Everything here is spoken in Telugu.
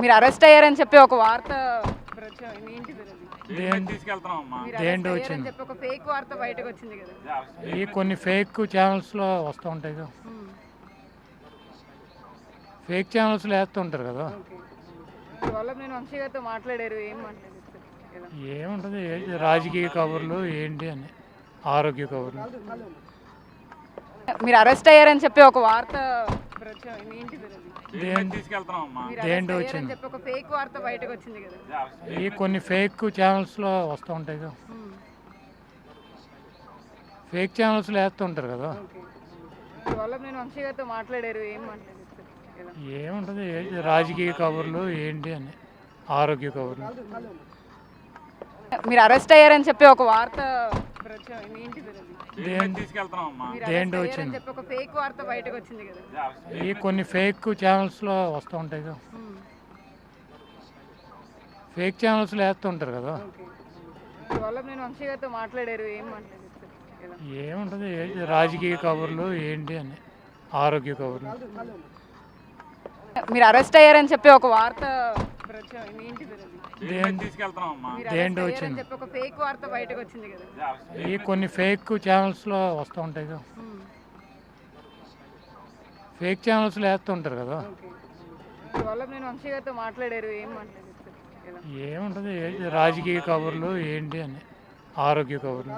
మీరు అరెస్ట్ అయ్యారని చెప్పి ఒక వార్త ప్రచారం ఏంటిది అది? మీరు దేంట్లో అరెస్ట్ అయ్యారని వచ్చింది చెప్పి ఒక ఫేక్ వార్త బయటకు వచ్చింది కదా. ఈ కొన్ని ఫేక్ ఛానల్స్లో వస్తూ ఉంటాయి కదా, మ్మ్. ఫేక్ ఛానల్స్లో వేస్తుంటారు కదా. ఓకే. ఇప్పుడు వల్లభనేని వంశీ గారితో మాట్లాడారు, ఏం మాట్లాడారు ఎలా? ఏముంటుంది రాజకీయ కబుర్లు ఏంటి అని, ఆరోగ్య కబుర్లు. మీరు అరెస్ట్ అయ్యారని చెప్పి ఒక వార్త ప్రచారం ఏంటిది అది? మీరు అరెస్ట్ దేంట్లో అయ్యారని వచ్చింది చెప్పి ఒక ఫేక్ వార్త బయటకు వచ్చింది కదా. ఈ కొన్ని ఫేక్ ఛానల్స్లో వస్తూ ఉంటాయి కదా, మ్మ్. ఫేక్ ఛానల్స్లో వేస్తుంటారు కదా. ఓకే. ఇప్పుడు వల్లభనేని వంశీ గారితో మాట్లాడారు, ఏం మాట్లాడారు ఎలా? ఏముంటుంది రాజకీయ కబుర్లు ఏంటి అని, ఆరోగ్య కబుర్లు. మీరు అరెస్ట్ అయ్యారని చెప్పి ఒక వార్త ప్రచారం ఏంటిది అది? మీరు అరెస్ట్ దేంట్లో అయ్యారని వచ్చింది చెప్పి ఒక ఫేక్ వార్త బయటకు వచ్చింది కదా. ఈ కొన్ని ఫేక్ ఛానల్స్లో వస్తూ ఉంటాయి కదా, మ్మ్. ఫేక్ ఛానల్స్లో వేస్తుంటారు కదా. ఓకే. ఇప్పుడు వల్లభనేని వంశీ గారితో మాట్లాడారు, ఏం మాట్లాడారు ఎలా? ఏముంటుంది రాజకీయ కబుర్లు ఏంటి అని, ఆరోగ్య కబుర్లు. మీరు అరెస్ట్ అయ్యారని చెప్పి ఒక వార్త ప్రచారం ఏంటిది అది? మీరు అరెస్ట్ దేంట్లో అయ్యారని వచ్చింది చెప్పి ఒక ఫేక్ వార్త బయటకు వచ్చింది కదా. ఈ కొన్ని ఫేక్ ఛానల్స్లో వస్తూ ఉంటాయి కదా, మ్మ్. ఫేక్ ఛానల్స్లో వేస్తుంటారు కదా. ఓకే. ఇప్పుడు వల్లభనేని వంశీ గారితో మాట్లాడారు, ఏం మాట్లాడారు ఎలా? ఏముంటుంది రాజకీయ కబుర్లు ఏంటి అని, ఆరోగ్య కబుర్లు.